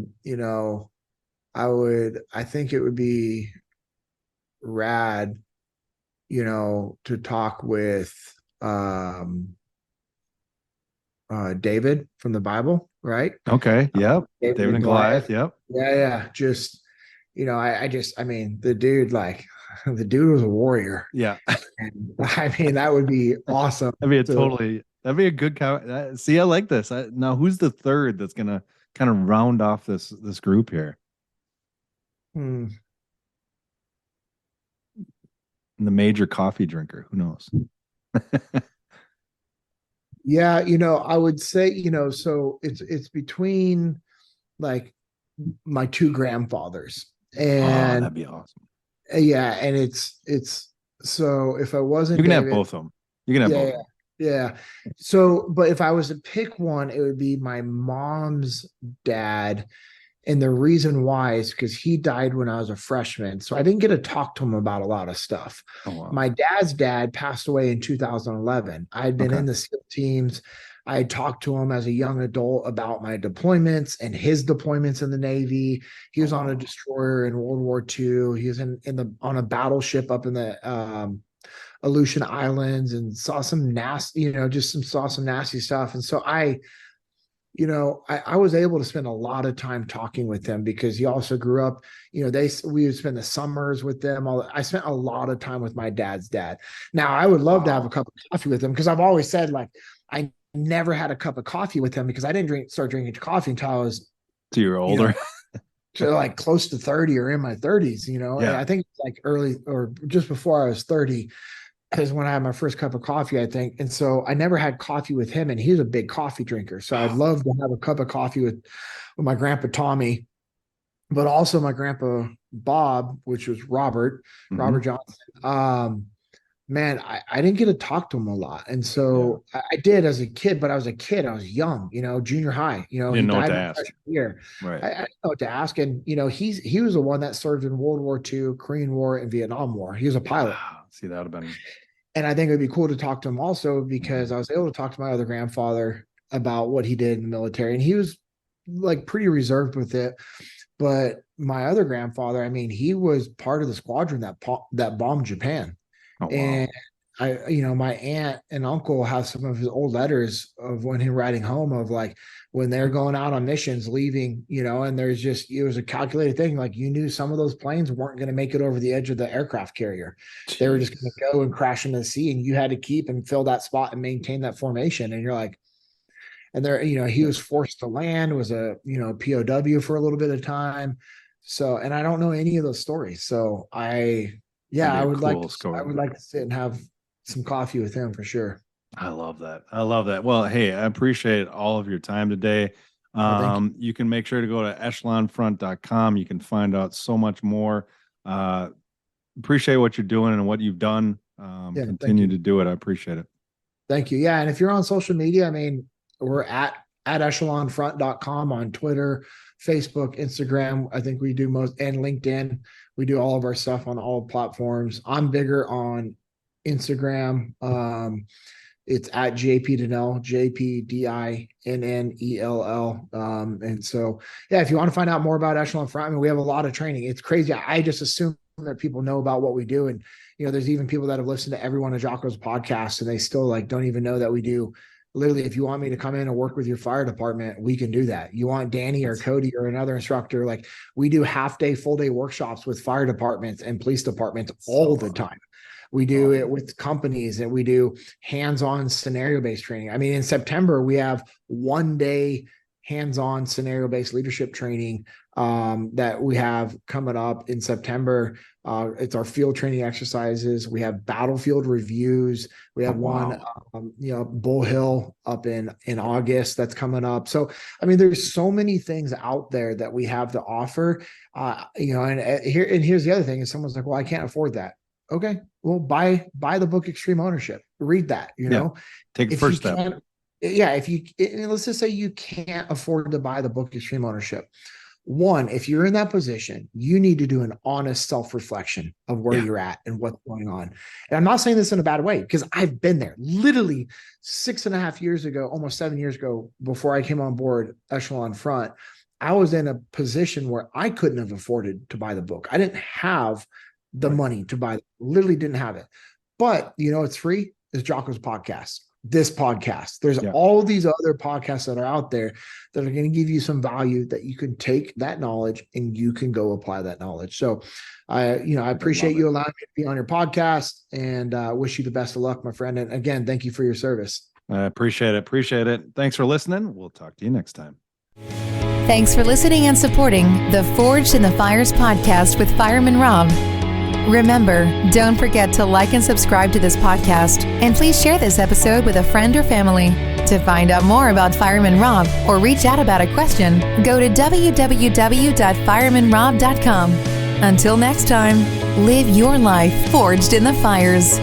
think it would be rad, to talk with, David from the Bible, right? Okay. Yep. David and Goliath. Yep. Yeah. Just, the dude, the dude was a warrior. Yeah. And, that would be awesome. That'd be a good see, I like this. Now who's the third that's going to kind of round off this group here? Hmm. The major coffee drinker, who knows? Yeah, I would say, so it's between like my 2 grandfathers. And that'd be awesome. Yeah, and it's so if I wasn't, you can David, have both of them. You can have both. Yeah. So, but if I was to pick one, it would be my mom's dad. And the reason why is because he died when I was a freshman. So I didn't get to talk to him about a lot of stuff. Oh, wow. My dad's dad passed away in 2011. I had been in the SEAL teams. I had talked to him as a young adult about my deployments and his deployments in the Navy. He was on a destroyer in World War II. He was on a battleship up in the Aleutian Islands and saw some nasty, saw some nasty stuff. And so I I was able to spend a lot of time talking with them because he also grew up, we would spend the summers with them. I spent a lot of time with my dad's dad. Now I would love to have a cup of coffee with him, because I've always said, like, I never had a cup of coffee with him because I didn't start drinking coffee until I was 2 year older. So like close to 30 or in my 30s, Yeah. I think like early or just before I was 30 is when I had my first cup of coffee, I think. And so I never had coffee with him, and he's a big coffee drinker. So I'd love to have a cup of coffee with my grandpa Tommy, but also my grandpa Bob, which was Robert Johnson. Man, I didn't get to talk to him a lot. And so I did as a kid, but I was a kid. I was young, junior high, didn't know what to ask. Year. Right. I didn't know what to ask. And, he was the one that served in World War II, Korean War, and Vietnam War. He was a pilot. Wow. See, that would have been. And I think it'd be cool to talk to him also, because I was able to talk to my other grandfather about what he did in the military. And he was like pretty reserved with it. But my other grandfather, I mean, he was part of the squadron that bombed Japan. Oh, wow. And my aunt and uncle have some of his old letters of when him writing home of like when they're going out on missions, leaving, and it was a calculated thing. Like, you knew some of those planes weren't going to make it over the edge of the aircraft carrier. Jeez. They were just going to go and crash into the sea, and you had to keep and fill that spot and maintain that formation. And you're like, and there, he was forced to land, was a, POW for a little bit of time. So, and I don't know any of those stories. So I would like to sit and have some coffee with him for sure. I love that. Well, hey, I appreciate all of your time today. You can make sure to go to echelonfront.com. You can find out so much more. Appreciate what you're doing and what you've done. Continue to do it. I appreciate it. Thank you. Yeah. And if you're on social media, I mean, we're at echelonfront.com on Twitter, Facebook, Instagram. I think we do and LinkedIn. We do all of our stuff on all platforms. I'm bigger on Instagram. It's at JP Dinnell, JPDINNELL. And so, if you want to find out more about Echelon Front, I mean, we have a lot of training. It's crazy. I just assume that people know about what we do. And, there's even people that have listened to every one of Jocko's podcasts, and they still like don't even know that we do. Literally, if you want me to come in and work with your fire department, we can do that. You want Danny or Cody or another instructor, like we do half-day, full-day workshops with fire departments and police departments all the time. We do it with companies, and we do hands-on scenario-based training. I mean, in September, we have 1 day hands-on scenario-based leadership training that we have coming up in September. It's our field training exercises. We have battlefield reviews. We have one, Bull Hill up in August that's coming up. So, I mean, there's so many things out there that we have to offer, and here's the other thing is someone's like, well, I can't afford that. Okay, well, buy the book, Extreme Ownership, read that, take the first step. Let's just say you can't afford to buy the book, Extreme Ownership. One, if you're in that position, you need to do an honest self-reflection of where you're at and what's going on. And I'm not saying this in a bad way, because I've been there literally 6.5 years ago, almost 7 years ago, before I came on board Echelon Front. I was in a position where I couldn't have afforded to buy the book. I didn't have the money to buy it. Literally didn't have it. But it's free. It's Jocko's podcast. This podcast. There's all these other podcasts that are out there that are going to give you some value that you can take that knowledge and you can go apply that knowledge. So I appreciate you allowing me to be on your podcast, and wish you the best of luck, my friend. And again, thank you for your service. I appreciate it. Thanks for listening. We'll talk to you next time. Thanks for listening and supporting the Forged in the Fires podcast with Fireman Rob. Remember, don't forget to like and subscribe to this podcast, and please share this episode with a friend or family. To find out more about Fireman Rob or reach out about a question, go to www.firemanrob.com. Until next time, live your life forged in the fires.